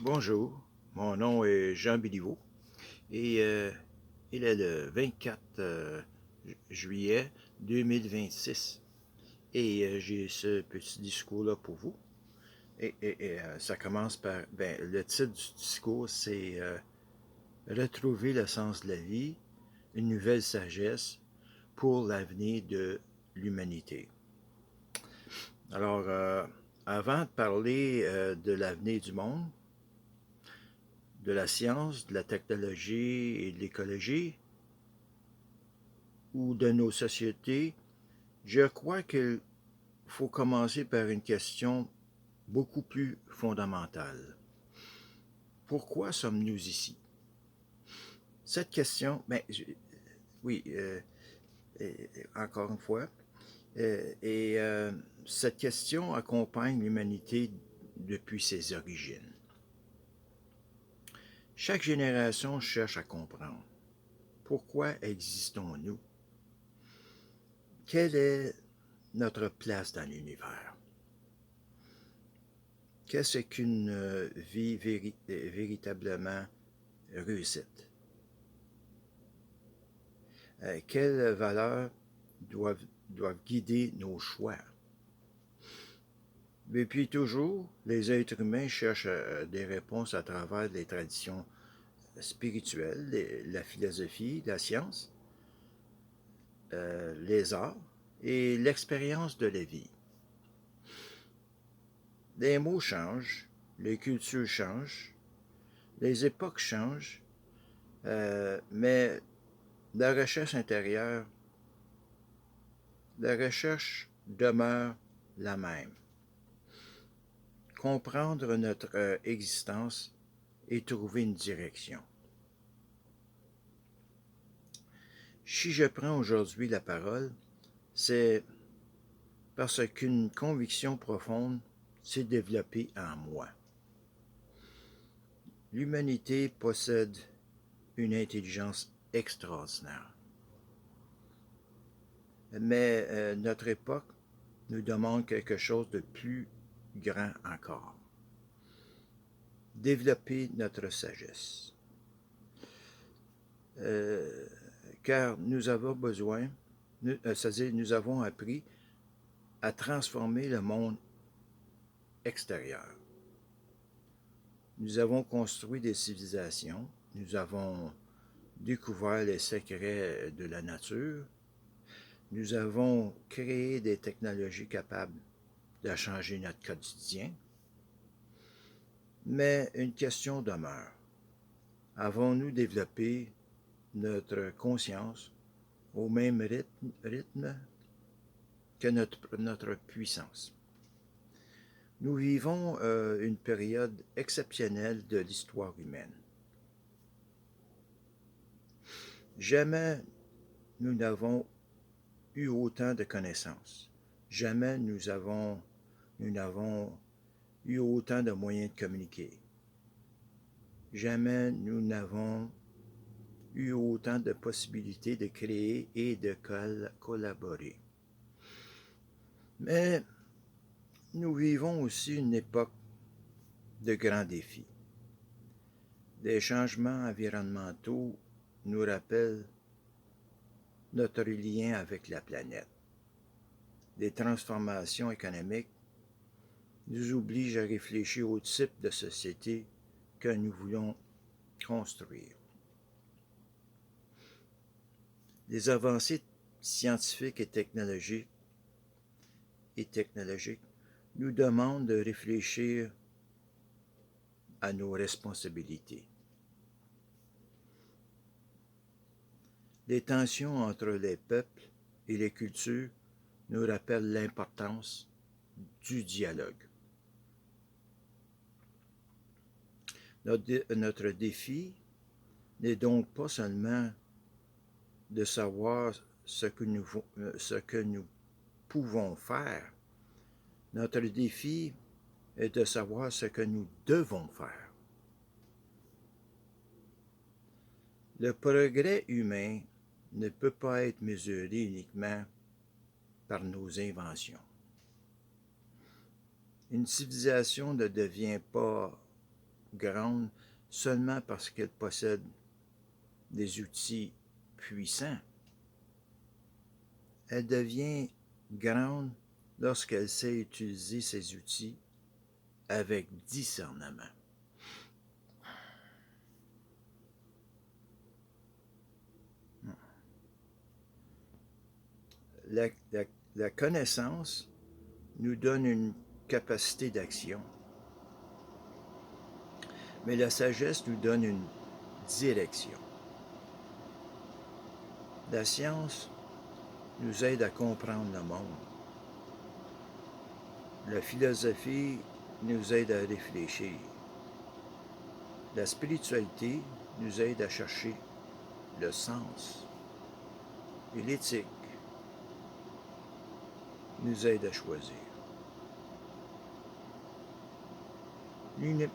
Bonjour, mon nom est Jean Béliveau et il est le 24 juillet 2026 et j'ai ce petit discours-là pour vous. Ça commence par, le titre du discours, c'est Retrouver le sens de la vie, une nouvelle sagesse pour l'avenir de l'humanité. Alors, avant de parler de l'avenir du monde, de la science, de la technologie et de l'écologie, ou de nos sociétés, je crois qu'il faut commencer par une question beaucoup plus fondamentale. Pourquoi sommes-nous ici? Cette question, oui, encore une fois, et cette question accompagne l'humanité depuis ses origines. Chaque génération cherche à comprendre pourquoi existons-nous? Quelle est notre place dans l'univers? Qu'est-ce qu'une vie véritablement réussite? Quelles valeurs doivent guider nos choix? Depuis toujours, les êtres humains cherchent des réponses à travers les traditions spirituelles, la philosophie, la science, les arts et l'expérience de la vie. Les mots changent, les cultures changent, les époques changent, mais la recherche intérieure, la recherche demeure la même. Comprendre notre existence et trouver une direction. Si je prends aujourd'hui la parole, c'est parce qu'une conviction profonde s'est développée en moi. L'humanité possède une intelligence extraordinaire. Mais notre époque nous demande quelque chose de plus grand encore. Développer notre sagesse. Car nous avons besoin, c'est-à-dire nous avons appris à transformer le monde extérieur. Nous avons construit des civilisations, nous avons découvert les secrets de la nature, nous avons créé des technologies capables de changer notre quotidien, mais une question demeure. Avons-nous développé notre conscience au même rythme que notre puissance? Nous vivons une période exceptionnelle de l'histoire humaine. Jamais nous n'avons eu autant de connaissances. Jamais nous n'avons eu autant de moyens de communiquer. Jamais nous n'avons eu autant de possibilités de créer et de collaborer. Mais nous vivons aussi une époque de grands défis. Des changements environnementaux nous rappellent notre lien avec la planète. Des transformations économiques nous obligent à réfléchir au type de société que nous voulons construire. Les avancées scientifiques et technologiques nous demandent de réfléchir à nos responsabilités. Les tensions entre les peuples et les cultures nous rappellent l'importance du dialogue. Notre défi n'est donc pas seulement de savoir ce que nous pouvons faire. Notre défi est de savoir ce que nous devons faire. Le progrès humain ne peut pas être mesuré uniquement par nos inventions. Une civilisation ne devient pas grande seulement parce qu'elle possède des outils puissants. Elle devient grande lorsqu'elle sait utiliser ces outils avec discernement. La, la, la connaissance nous donne une capacité d'action, mais la sagesse nous donne une direction. La science nous aide à comprendre le monde. La philosophie nous aide à réfléchir. La spiritualité nous aide à chercher le sens. Et l'éthique nous aide à choisir.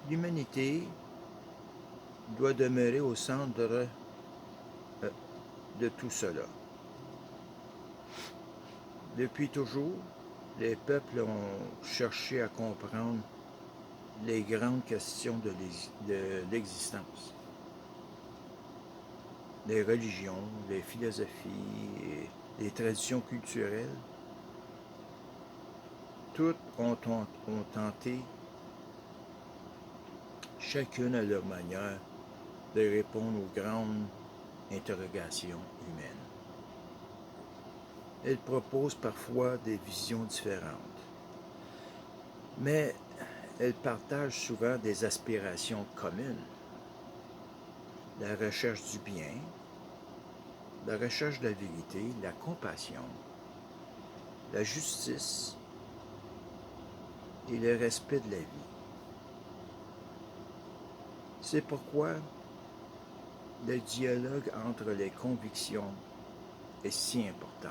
L'humanité doit demeurer au centre de tout cela. Depuis toujours, les peuples ont cherché à comprendre les grandes questions de l'existence. Les religions, les philosophies, les traditions culturelles, toutes ont tenté, chacune à leur manière, de répondre aux grandes interrogations humaines. Elles proposent parfois des visions différentes, mais elles partagent souvent des aspirations communes. La recherche du bien, la recherche de la vérité, la compassion, la justice et le respect de la vie. C'est pourquoi le dialogue entre les convictions est si important.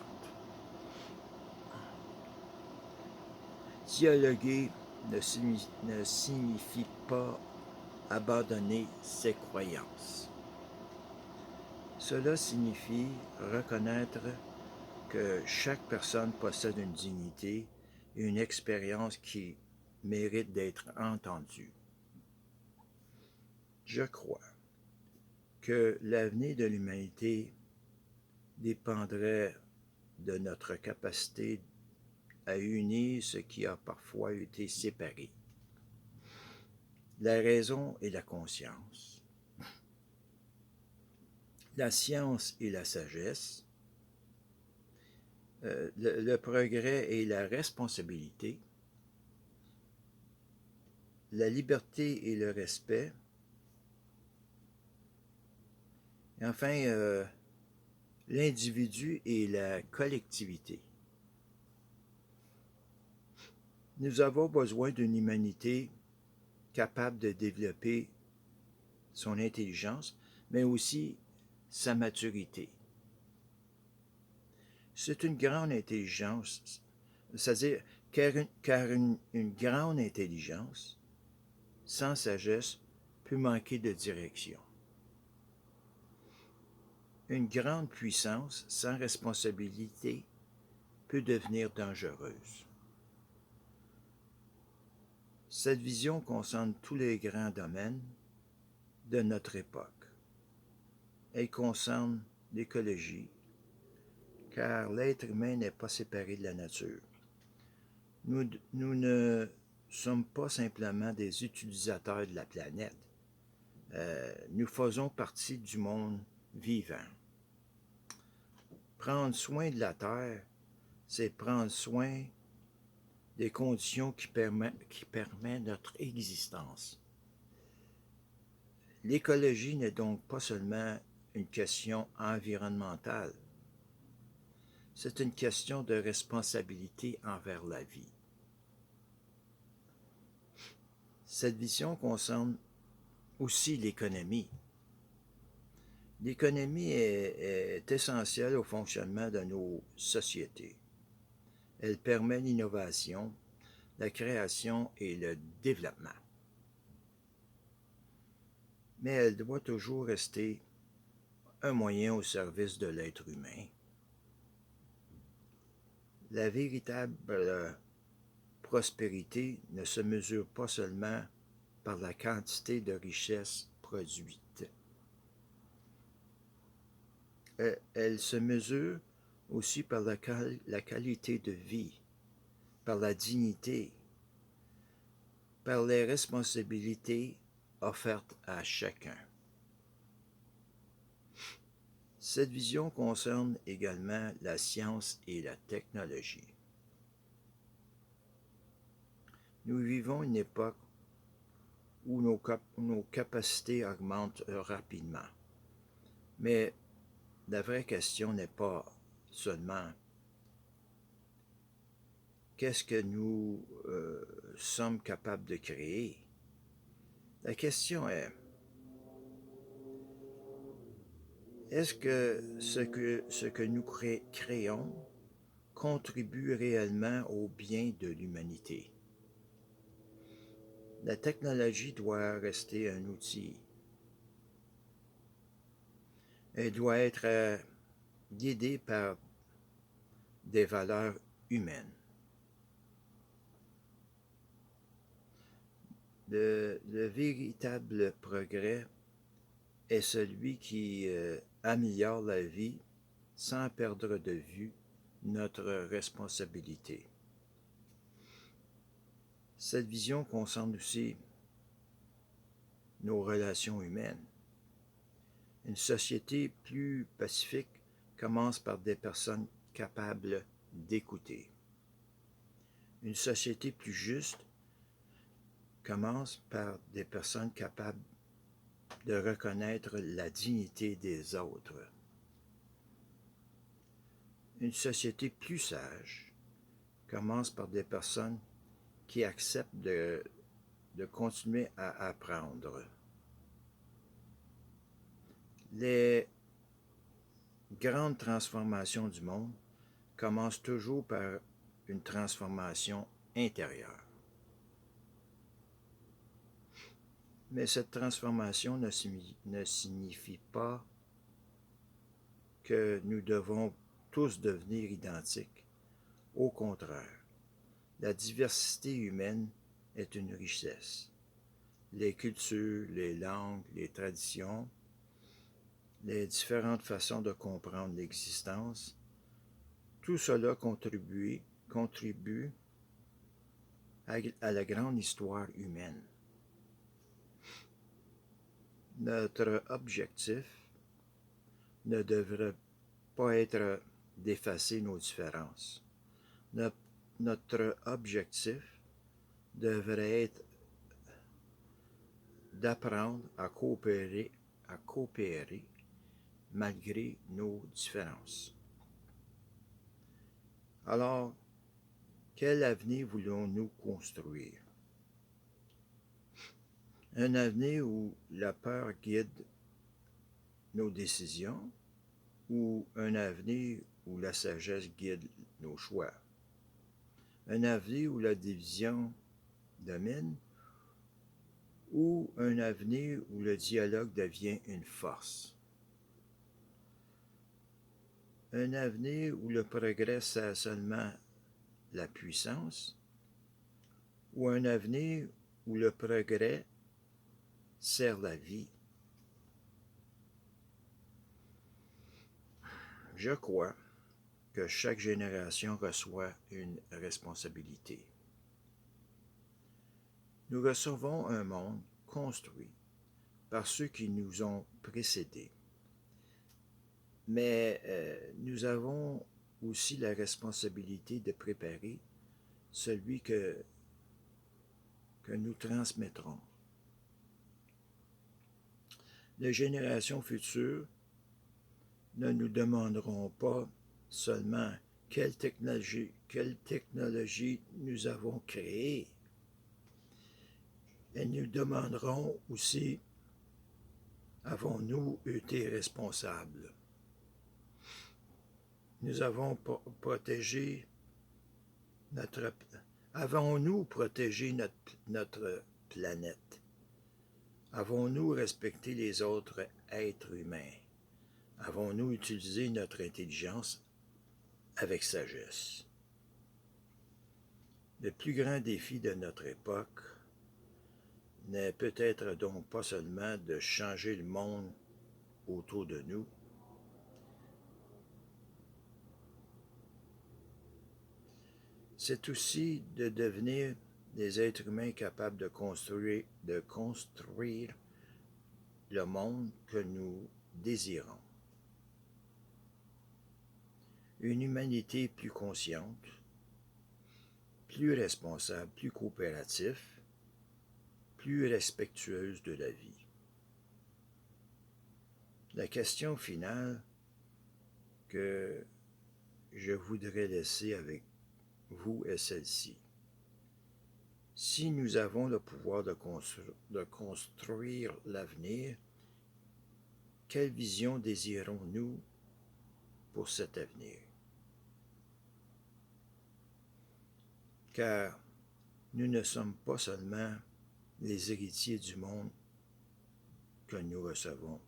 Dialoguer ne signifie pas abandonner ses croyances. Cela signifie reconnaître que chaque personne possède une dignité et une expérience qui mérite d'être entendue. Je crois que l'avenir de l'humanité dépendrait de notre capacité à unir ce qui a parfois été séparé. La raison et la conscience, la science et la sagesse, le progrès et la responsabilité, la liberté et le respect, et enfin l'individu et la collectivité. Nous avons besoin d'une humanité capable de développer son intelligence, mais aussi sa maturité. C'est une grande intelligence, c'est-à-dire car une grande intelligence, sans sagesse, peut manquer de direction. Une grande puissance, sans responsabilité, peut devenir dangereuse. Cette vision concerne tous les grands domaines de notre époque. Elle concerne l'écologie, car l'être humain n'est pas séparé de la nature. Nous ne sommes pas simplement des utilisateurs de la planète. Nous faisons partie du monde vivant. Prendre soin de la Terre, c'est prendre soin des conditions qui permettent notre existence. L'écologie n'est donc pas seulement une question environnementale, c'est une question de responsabilité envers la vie. Cette vision concerne aussi l'économie. L'économie est essentielle au fonctionnement de nos sociétés. Elle permet l'innovation, la création et le développement. Mais elle doit toujours rester un moyen au service de l'être humain. La véritable prospérité ne se mesure pas seulement par la quantité de richesses produites. Elle se mesure aussi par la qualité de vie, par la dignité, par les responsabilités offertes à chacun. Cette vision concerne également la science et la technologie. Nous vivons une époque où nos capacités augmentent rapidement. Mais la vraie question n'est pas seulement qu'est-ce que nous sommes capables de créer. La question est-ce que ce que nous créons contribue réellement au bien de l'humanité? La technologie doit rester un outil. Elle doit être guidée par des valeurs humaines. Le véritable progrès est celui qui améliore la vie sans perdre de vue notre responsabilité. Cette vision concerne aussi nos relations humaines. Une société plus pacifique commence par des personnes capables d'écouter. Une société plus juste commence par des personnes capables de reconnaître la dignité des autres. Une société plus sage commence par des personnes qui acceptent de continuer à apprendre. Les grandes transformations du monde commencent toujours par une transformation intérieure. Mais cette transformation ne signifie pas que nous devons tous devenir identiques. Au contraire, la diversité humaine est une richesse. Les cultures, les langues, les traditions, les différentes façons de comprendre l'existence, tout cela contribue à la grande histoire humaine. Notre objectif ne devrait pas être d'effacer nos différences. Notre objectif devrait être d'apprendre à coopérer malgré nos différences. Alors, quel avenir voulons-nous construire? Un avenir où la peur guide nos décisions ou un avenir où la sagesse guide nos choix? Un avenir où la division domine ou un avenir où le dialogue devient une force? Un avenir où le progrès sert seulement la puissance ou un avenir où le progrès sert la vie? Je crois que chaque génération reçoit une responsabilité. Nous recevons un monde construit par ceux qui nous ont précédés. Mais nous avons aussi la responsabilité de préparer celui que nous transmettrons. Les générations futures ne nous demanderont pas seulement quelle technologie nous avons créée. Elles nous demanderont aussi, avons-nous été responsables? Nous avons protégé avons-nous protégé notre planète? Avons-nous respecté les autres êtres humains? Avons-nous utilisé notre intelligence avec sagesse? Le plus grand défi de notre époque n'est peut-être donc pas seulement de changer le monde autour de nous, c'est aussi de devenir des êtres humains capables de construire le monde que nous désirons. Une humanité plus consciente, plus responsable, plus coopérative, plus respectueuse de la vie. La question finale que je voudrais laisser avec vous est celle-ci. Si nous avons le pouvoir de construire l'avenir, quelle vision désirons-nous pour cet avenir? Car nous ne sommes pas seulement les héritiers du monde que nous recevons,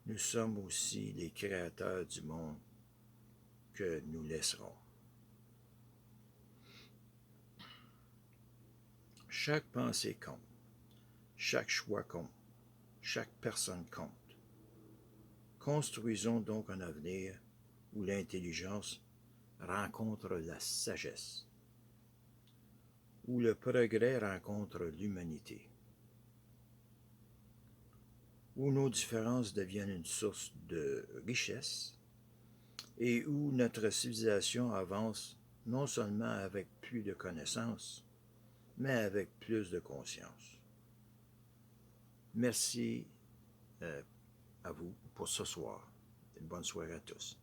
nous sommes aussi les créateurs du monde que nous laisserons. Chaque pensée compte, chaque choix compte, chaque personne compte. Construisons donc un avenir où l'intelligence rencontre la sagesse, où le progrès rencontre l'humanité, où nos différences deviennent une source de richesse et où notre civilisation avance non seulement avec plus de connaissances, mais avec plus de conscience. Merci à vous pour ce soir. Une bonne soirée à tous.